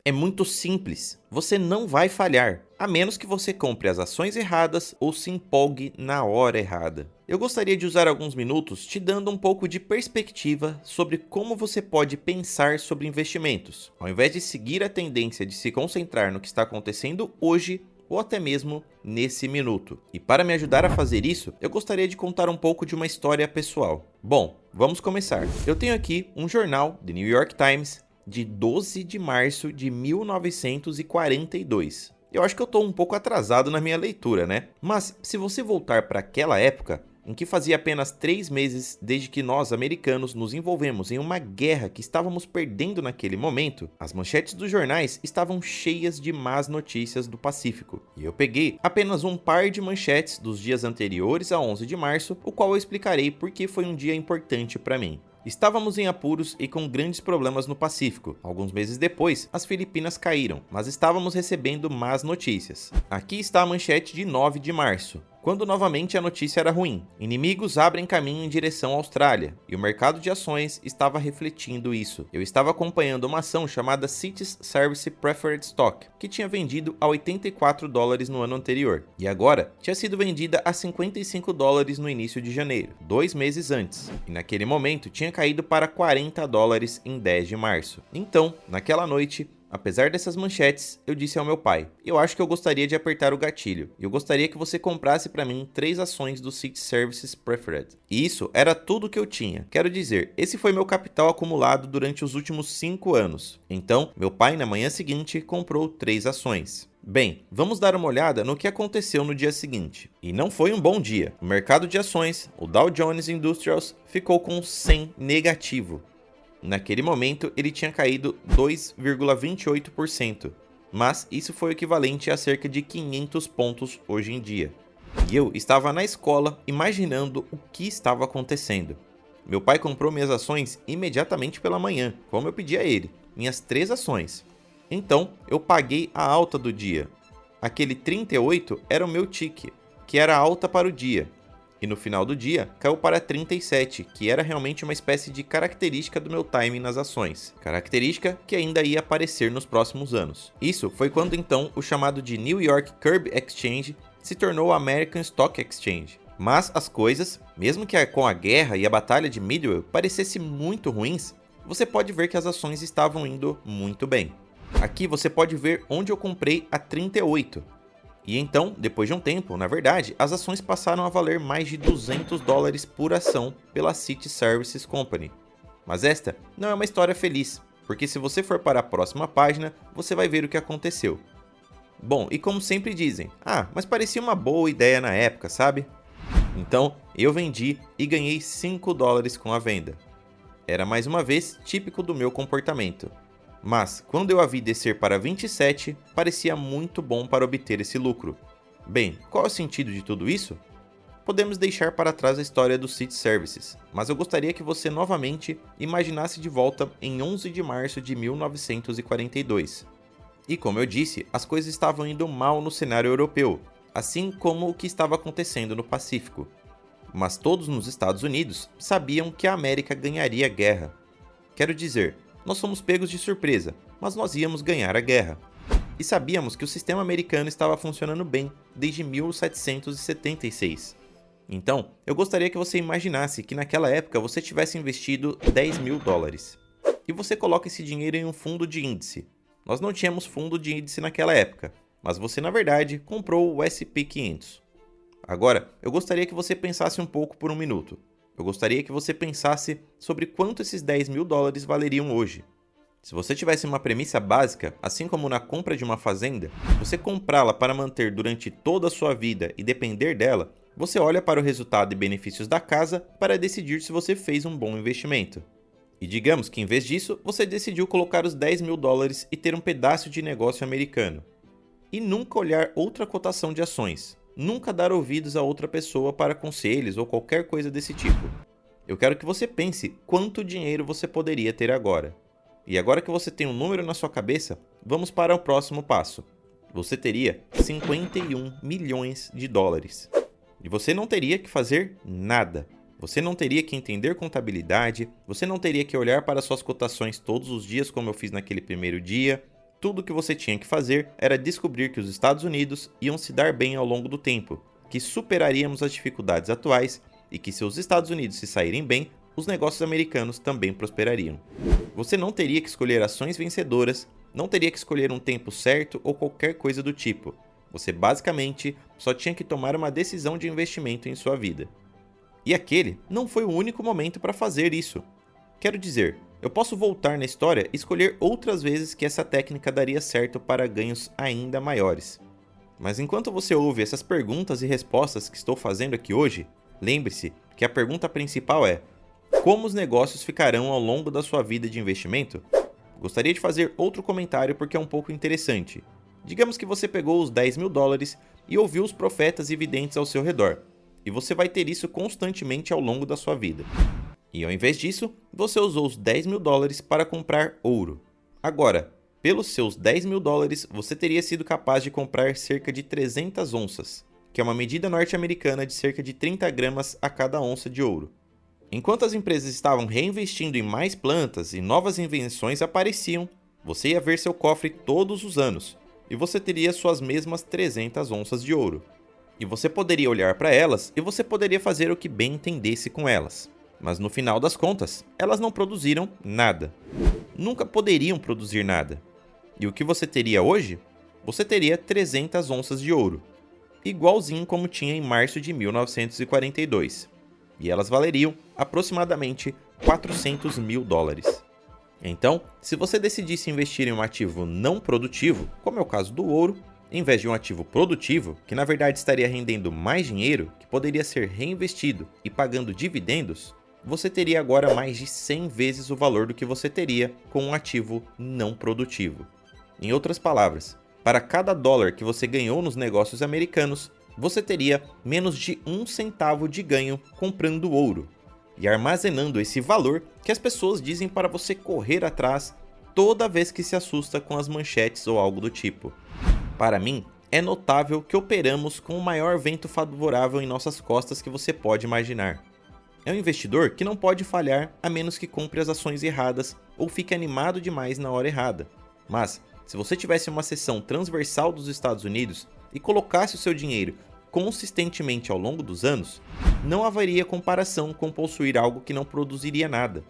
É muito simples, você não vai falhar, a menos que você compre as ações erradas ou se empolgue na hora errada. Eu gostaria de usar alguns minutos te dando um pouco de perspectiva sobre como você pode pensar sobre investimentos, ao invés de seguir a tendência de se concentrar no que está acontecendo hoje ou até mesmo nesse minuto. E para me ajudar a fazer isso, eu gostaria de contar um pouco de uma história pessoal. Bom, vamos começar. Eu tenho aqui um jornal, The New York Times, de 12 de março de 1942. Eu acho que eu estou um pouco atrasado na minha leitura, né? Mas se você voltar para aquela época, em que fazia apenas 3 meses desde que nós, americanos, nos envolvemos em uma guerra que estávamos perdendo naquele momento, as manchetes dos jornais estavam cheias de más notícias do Pacífico. E eu peguei apenas um par de manchetes dos dias anteriores a 11 de março, o qual eu explicarei por que foi um dia importante para mim. Estávamos em apuros e com grandes problemas no Pacífico. Alguns meses depois, as Filipinas caíram, mas estávamos recebendo más notícias. Aqui está a manchete de 9 de março. Quando novamente a notícia era ruim. Inimigos abrem caminho em direção à Austrália, e o mercado de ações estava refletindo isso. Eu estava acompanhando uma ação chamada Cities Service Preferred Stock, que tinha vendido a $84 no ano anterior, e agora tinha sido vendida a $55 no início de janeiro, 2 meses antes, e naquele momento tinha caído para $40 em 10 de março. Então, naquela noite, apesar dessas manchetes, eu disse ao meu pai: eu acho que eu gostaria de apertar o gatilho. Eu gostaria que você comprasse para mim 3 ações do City Services Preferred. E isso era tudo que eu tinha. Quero dizer, esse foi meu capital acumulado durante os últimos 5 anos. Então, meu pai na manhã seguinte comprou 3 ações. Bem, vamos dar uma olhada no que aconteceu no dia seguinte. E não foi um bom dia. O mercado de ações, o Dow Jones Industrials, ficou com 100 negativo. Naquele momento, ele tinha caído 2,28%, mas isso foi o equivalente a cerca de 500 pontos hoje em dia. E eu estava na escola imaginando o que estava acontecendo. Meu pai comprou minhas ações imediatamente pela manhã, como eu pedi a ele, minhas 3 ações. Então, eu paguei a alta do dia. Aquele 38 era o meu tique, que era a alta para o dia. E no final do dia, caiu para 37, que era realmente uma espécie de característica do meu timing nas ações. Característica que ainda ia aparecer nos próximos anos. Isso foi quando então o chamado de New York Curb Exchange se tornou American Stock Exchange. Mas as coisas, mesmo que com a guerra e a batalha de Midway parecessem muito ruins, você pode ver que as ações estavam indo muito bem. Aqui você pode ver onde eu comprei a 38. E então, depois de um tempo, na verdade, as ações passaram a valer mais de $200 por ação pela City Services Company. Mas esta não é uma história feliz, porque se você for para a próxima página, você vai ver o que aconteceu. Bom, e como sempre dizem, mas parecia uma boa ideia na época, sabe? Então, eu vendi e ganhei $5 com a venda. Era mais uma vez típico do meu comportamento. Mas, quando eu a vi descer para 27, parecia muito bom para obter esse lucro. Bem, qual é o sentido de tudo isso? Podemos deixar para trás a história do City Services, mas eu gostaria que você novamente imaginasse de volta em 11 de março de 1942. E como eu disse, as coisas estavam indo mal no cenário europeu, assim como o que estava acontecendo no Pacífico. Mas todos nos Estados Unidos sabiam que a América ganharia a guerra. Quero dizer, nós fomos pegos de surpresa, mas nós íamos ganhar a guerra. E sabíamos que o sistema americano estava funcionando bem desde 1776. Então, eu gostaria que você imaginasse que naquela época você tivesse investido $10.000. E você coloca esse dinheiro em um fundo de índice. Nós não tínhamos fundo de índice naquela época, mas você na verdade comprou o S&P 500. Agora, eu gostaria que você pensasse um pouco por um minuto. Eu gostaria que você pensasse sobre quanto esses $10.000 valeriam hoje. Se você tivesse uma premissa básica, assim como na compra de uma fazenda, você comprá-la para manter durante toda a sua vida e depender dela, você olha para o resultado e benefícios da casa para decidir se você fez um bom investimento. E digamos que em vez disso, você decidiu colocar os $10.000 e ter um pedaço de negócio americano. E nunca olhar outra cotação de ações. Nunca dar ouvidos a outra pessoa para conselhos ou qualquer coisa desse tipo. Eu quero que você pense quanto dinheiro você poderia ter agora. E agora que você tem um número na sua cabeça, vamos para o próximo passo. Você teria $51 milhões. E você não teria que fazer nada. Você não teria que entender contabilidade, você não teria que olhar para suas cotações todos os dias como eu fiz naquele primeiro dia. Tudo o que você tinha que fazer era descobrir que os Estados Unidos iam se dar bem ao longo do tempo, que superaríamos as dificuldades atuais e que se os Estados Unidos se saírem bem, os negócios americanos também prosperariam. Você não teria que escolher ações vencedoras, não teria que escolher um tempo certo ou qualquer coisa do tipo. Você basicamente só tinha que tomar uma decisão de investimento em sua vida. E aquele não foi o único momento para fazer isso. Quero dizer, eu posso voltar na história e escolher outras vezes que essa técnica daria certo para ganhos ainda maiores. Mas enquanto você ouve essas perguntas e respostas que estou fazendo aqui hoje, lembre-se que a pergunta principal é: como os negócios ficarão ao longo da sua vida de investimento? Gostaria de fazer outro comentário porque é um pouco interessante. Digamos que você pegou os $10.000 e ouviu os profetas e videntes ao seu redor, e você vai ter isso constantemente ao longo da sua vida. E ao invés disso, você usou os $10.000 para comprar ouro. Agora, pelos seus $10.000, você teria sido capaz de comprar cerca de 300 onças, que é uma medida norte-americana de cerca de 30 gramas a cada onça de ouro. Enquanto as empresas estavam reinvestindo em mais plantas e novas invenções apareciam, você ia ver seu cofre todos os anos, e você teria suas mesmas 300 onças de ouro. E você poderia olhar para elas e você poderia fazer o que bem entendesse com elas. Mas no final das contas, elas não produziram nada. Nunca poderiam produzir nada. E o que você teria hoje? Você teria 300 onças de ouro, igualzinho como tinha em março de 1942. E elas valeriam aproximadamente $400.000. Então, se você decidisse investir em um ativo não produtivo, como é o caso do ouro, em vez de um ativo produtivo, que na verdade estaria rendendo mais dinheiro, que poderia ser reinvestido e pagando dividendos, você teria agora mais de 100 vezes o valor do que você teria com um ativo não produtivo. Em outras palavras, para cada dólar que você ganhou nos negócios americanos, você teria menos de 1 centavo de ganho comprando ouro e armazenando esse valor que as pessoas dizem para você correr atrás toda vez que se assusta com as manchetes ou algo do tipo. Para mim, é notável que operamos com o maior vento favorável em nossas costas que você pode imaginar. É um investidor que não pode falhar a menos que compre as ações erradas ou fique animado demais na hora errada. Mas, se você tivesse uma seção transversal dos Estados Unidos e colocasse o seu dinheiro consistentemente ao longo dos anos, não haveria comparação com possuir algo que não produziria nada.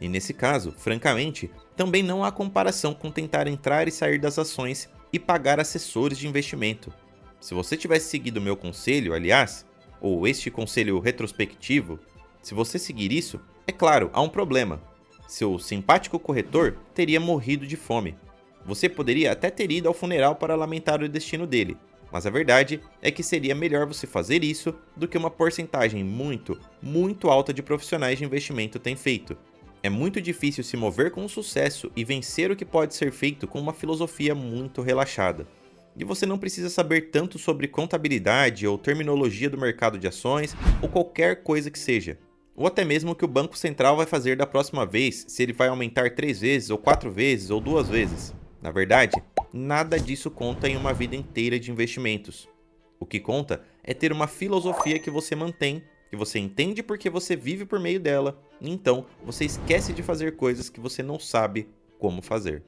E nesse caso, francamente, também não há comparação com tentar entrar e sair das ações e pagar assessores de investimento. Se você tivesse seguido o meu conselho, aliás, ou este conselho retrospectivo, se você seguir isso, é claro, há um problema. Seu simpático corretor teria morrido de fome. Você poderia até ter ido ao funeral para lamentar o destino dele, mas a verdade é que seria melhor você fazer isso do que uma porcentagem muito alta de profissionais de investimento tem feito. É muito difícil se mover com sucesso e vencer o que pode ser feito com uma filosofia muito relaxada. E você não precisa saber tanto sobre contabilidade ou terminologia do mercado de ações ou qualquer coisa que seja. Ou até mesmo o que o Banco Central vai fazer da próxima vez, se ele vai aumentar 3 vezes, ou 4 vezes, ou 2 vezes. Na verdade, nada disso conta em uma vida inteira de investimentos. O que conta é ter uma filosofia que você mantém, que você entende porque você vive por meio dela, e então você esquece de fazer coisas que você não sabe como fazer.